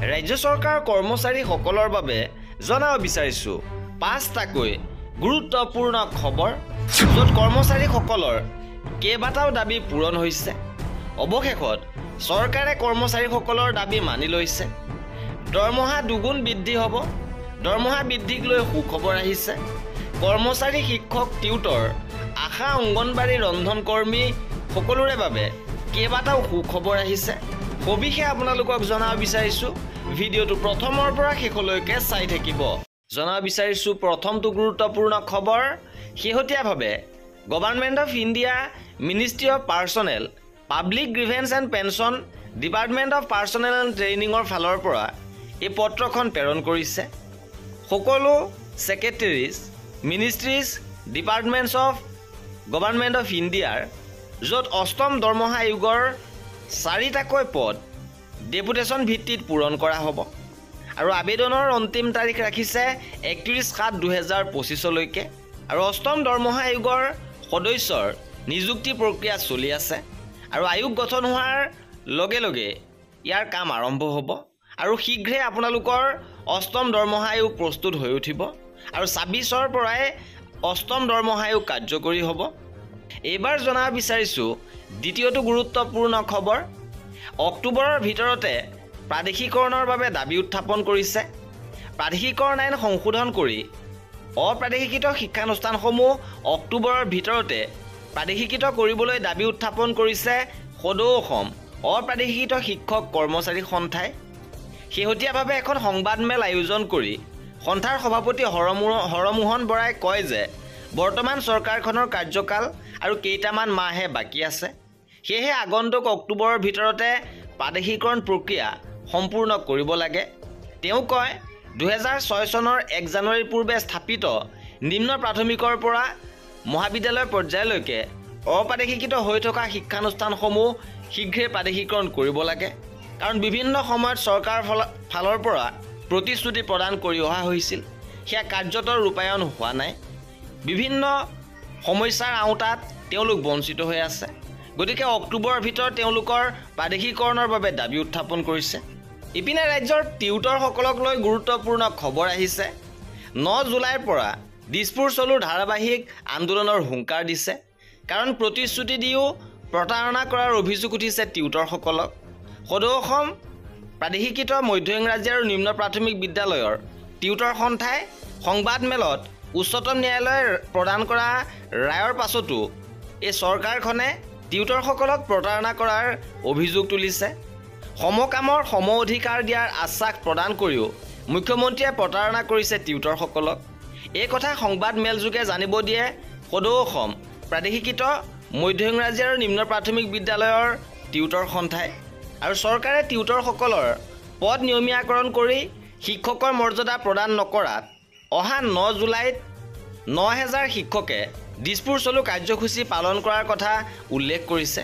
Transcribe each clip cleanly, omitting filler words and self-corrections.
ৰাজ্য চৰকাৰৰ কৰ্মচাৰীসকলৰ বাবে জনাব বিচাৰিছোঁ 5টাকৈ গুৰুত্বপূৰ্ণ খবৰ য'ত কৰ্মচাৰীসকলৰ কেইবাটাও দাবী পূৰণ হৈছে। অৱশেষত চৰকাৰে কৰ্মচাৰীসকলৰ দাবী মানি লৈছে। দৰমহা দুগুণ বৃদ্ধি হ'ব। দৰমহা বৃদ্ধিক লৈ সুখবৰ আহিছে। কৰ্মচাৰী, শিক্ষক, টিউটৰ, আশা, অংগনবাড়ী, ৰন্ধনকৰ্মী সকলোৰে বাবে কেইবাটাও সুখবৰ আহিছে। সবিশেষ আপোনালোকক জনাব বিচাৰিছোঁ। ভিডিঅ'টো প্ৰথমৰ পৰা শেষলৈকে চাই থাকিব। জনাব বিচাৰিছোঁ প্ৰথমটো গুৰুত্বপূৰ্ণ খবৰ। শেহতীয়াভাৱে government of India, ministry of personal, public grievance and pension, department of personal and ট্ৰেইনিঙৰ ফালৰ পৰা এই পত্ৰখন প্ৰেৰণ কৰিছে। সকলো ছেক্ৰেটেৰিজ, মিনিষ্ট্ৰিজ, ডিপাৰ্টমেণ্টছ অফ গভৰ্ণমেণ্ট অফ ইণ্ডিয়াৰ য'ত অষ্টম দৰমহা আয়োগৰ 4টাকৈ পদ ডেপুটেশ্যন ভিত্তিত পূৰণ কৰা হ'ব আৰু আবেদনৰ অন্তিম তাৰিখ ৰাখিছে 31/7/2025লৈকে। আৰু অষ্টম দৰমহা আয়োগৰ সদস্যৰ নিযুক্তি প্ৰক্ৰিয়া চলি আছে আৰু আয়োগ গঠন হোৱাৰ লগে লগে ইয়াৰ কাম আৰম্ভ হ'ব আৰু শীঘ্ৰে আপোনালোকৰ অষ্টম দৰমহা আয়োগ প্ৰস্তুত হৈ উঠিব আৰু 26ৰ পৰাই অষ্টম দৰমহা আয়োগ কাৰ্যকৰী হ'ব। এইবাৰ জনাব বিচাৰিছোঁ দ্বিতীয়টো গুৰুত্বপূৰ্ণ খবৰ। অক্টোবৰৰ ভিতৰতে প্ৰাদেশিকৰণৰ বাবে দাবী উত্থাপন কৰিছে। প্ৰাদেশিকৰণ আইন সংশোধন কৰি অপ্ৰাদেশিকৃত শিক্ষানুষ্ঠানসমূহ অক্টোবৰৰ ভিতৰতে প্ৰাদেশিকৃত কৰিবলৈ দাবী উত্থাপন কৰিছে সদৌ অসম অপ্ৰাদেশিকৃত শিক্ষক কৰ্মচাৰী সন্থাই। শেহতীয়াভাৱে এখন সংবাদমেল আয়োজন কৰি সন্থাৰ সভাপতি হৰমোহন বৰাই কয় যে বৰ্তমান চৰকাৰখনৰ কাৰ্যকাল আৰু কেইটামান মাহহে বাকী আছে। সেয়েহে আগন্তুক অক্টোবৰৰ ভিতৰতে প্ৰাদেশিকৰণ প্ৰক্ৰিয়া সম্পূৰ্ণ কৰিব লাগে। তেওঁ কয় 2006 চনৰ 1 জানুৱাৰীৰ পূৰ্বে স্থাপিত নিম্ন প্ৰাথমিকৰ পৰা মহাবিদ্যালয় পৰ্যায়লৈকে অপ্ৰাদেশিকৃত হৈ থকা শিক্ষানুষ্ঠানসমূহ শীঘ্ৰে প্ৰাদেশিকৰণ কৰিব লাগে। কাৰণ বিভিন্ন সময়ত চৰকাৰৰ ফালৰ পৰা প্ৰতিশ্ৰুতি প্ৰদান কৰি অহা হৈছিল, সেয়া কাৰ্যত ৰূপায়ণ হোৱা নাই। বিভিন্ন সমস্যাৰ আওতাত তেওঁলোক বঞ্চিত হৈ আছে। গতিকে অক্টোবৰৰ ভিতৰত তেওঁলোকৰ প্ৰাদেশিকৰণৰ বাবে দাবী উত্থাপন কৰিছে। ইপিনে ৰাজ্যৰ টিউটৰসকলক লৈ গুৰুত্বপূৰ্ণ খবৰ আহিছে। 9 জুলাইৰ পৰা দিছপুৰ চলোৰ ধাৰাবাহিক আন্দোলনৰ হুংকাৰ দিছে। কাৰণ প্ৰতিশ্ৰুতি দিও প্ৰতাৰণা কৰাৰ অভিযোগ উঠিছে টিউটৰসকলক। সদৌ অসম প্ৰাদেশিকৃত মধ্য ইংৰাজী আৰু নিম্ন প্ৰাথমিক বিদ্যালয়ৰ টিউটৰ সন্থাই সংবাদমেলত উচ্চতম ন্যায়ালয়ে প্ৰদান কৰা ৰায়ৰ পাছতো এই চৰকাৰখনে টিউটৰসকলক প্ৰতাৰণা কৰাৰ অভিযোগ তুলিছে। সমকামৰ সম অধিকাৰ দিয়াৰ আশ্বাস প্ৰদান কৰিও মুখ্যমন্ত্ৰীয়ে প্ৰতাৰণা কৰিছে টিউটৰসকলক। এই কথা সংবাদমেলযোগে জানিব দিয়ে সদৌ অসম প্ৰাদেশিকৃত মধ্য ইংৰাজী আৰু নিম্ন প্ৰাথমিক বিদ্যালয়ৰ টিউটৰ সন্থাই। আৰু চৰকাৰে টিউটৰসকলৰ পদ নিয়মীয়াকৰণ কৰি শিক্ষকৰ মৰ্যাদা প্ৰদান নকৰাত অহা 9 জুলাইত 9000 শিক্ষকে দিছপুৰ চলো কাৰ্যসূচী পালন কৰাৰ কথা উল্লেখ কৰিছে।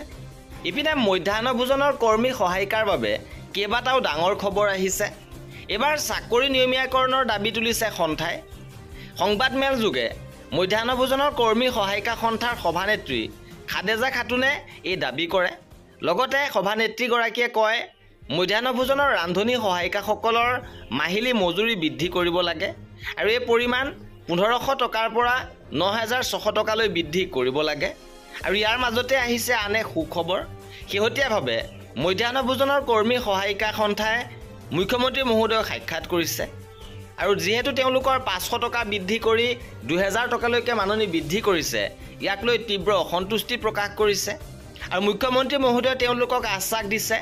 ইপিনে মধ্যাহ্ন ভোজনৰ কৰ্মী সহায়িকাৰ বাবে কেইবাটাও ডাঙৰ খবৰ আহিছে। এইবাৰ চাকৰি নিয়মীয়াকৰণৰ দাবী তুলিছে সন্থাই। সংবাদমেলযোগে মধ্যাহ্ন ভোজনৰ কৰ্মী সহায়িকা সন্থাৰ সভানেত্ৰী খাদেজা খাতুনে এই দাবী কৰে। লগতে সভানেত্ৰীগৰাকীয়ে কয় মধ্যাহ্ন ভোজনৰ ৰান্ধনী সহায়িকাসকলৰ মাহিলী মজুৰি বৃদ্ধি কৰিব লাগে আৰু এই পৰিমাণ 1500 টকাৰ পৰা 9600 টকালৈ বৃদ্ধি কৰিব লাগে। আৰু ইয়াৰ মাজতে আহিছে আন এক সুখবৰ। শেহতীয়াভাৱে মধ্যাহ্ন ভোজনৰ কৰ্মী সহায়িকা সন্থাই মুখ্যমন্ত্ৰী মহোদয়ক সাক্ষাৎ কৰিছে আৰু যিহেতু তেওঁলোকৰ 500 টকা বৃদ্ধি কৰি 2000 টকালৈকে মাননি বৃদ্ধি কৰিছে, ইয়াক লৈ তীব্ৰ অসন্তুষ্টি প্ৰকাশ কৰিছে। আৰু মুখ্যমন্ত্ৰী মহোদয়ে তেওঁলোকক আশ্বাস দিছে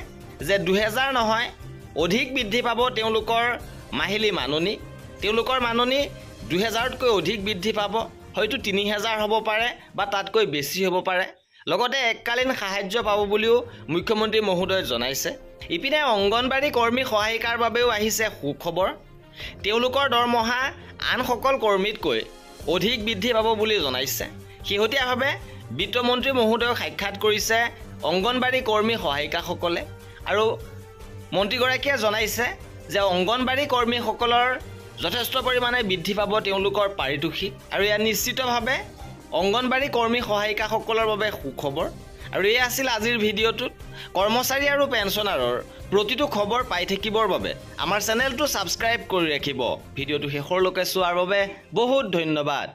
যে 2000 নহয়, অধিক বৃদ্ধি পাব তেওঁলোকৰ মাহিলী মাননি। তেওঁলোকৰ মাননি 2000তকৈ অধিক বৃদ্ধি পাব, হয়তো 3000 হ'ব পাৰে বা তাতকৈ বেছি হ'ব পাৰে। লগতে এককালীন সাহায্য পাব বুলিও মুখ্যমন্ত্ৰী মহোদয়ে জনাইছে। ইপিনে অংগনবাড়ী কৰ্মী সহায়িকাৰ বাবেও আহিছে সুখবৰ। তেওঁলোকৰ দৰমহা আন সকল কৰ্মীতকৈ অধিক বৃদ্ধি পাব বুলি জনাইছে। শেহতীয়াভাৱে বিত্তমন্ত্ৰী মহোদয়ক সাক্ষাৎ কৰিছে অংগনবাড়ী কৰ্মী সহায়িকাসকলে আৰু মন্ত্ৰীগৰাকীয়ে জনাইছে যে অংগনবাড়ী কৰ্মীসকলৰ যথেষ্ট পৰিমাণে বৃদ্ধি পাব তেওঁলোকৰ পাৰিতোষিক আৰু ইয়াৰ নিশ্চিতভাৱে অংগনবাড়ী কৰ্মী সহায়িকাসকলৰ বাবে সুখবৰ। আৰু এই আছিল আজিৰ ভিডিঅ'টোত কৰ্মচাৰী আৰু পেঞ্চনাৰৰ প্ৰতিটো খবৰ পাই থাকিবৰ বাবে আমাৰ চেনেলটো ছাবস্ক্ৰাইব কৰি ৰাখিব। ভিডিঅ'টো শেষৰলৈকে চোৱাৰ বাবে বহুত ধন্যবাদ।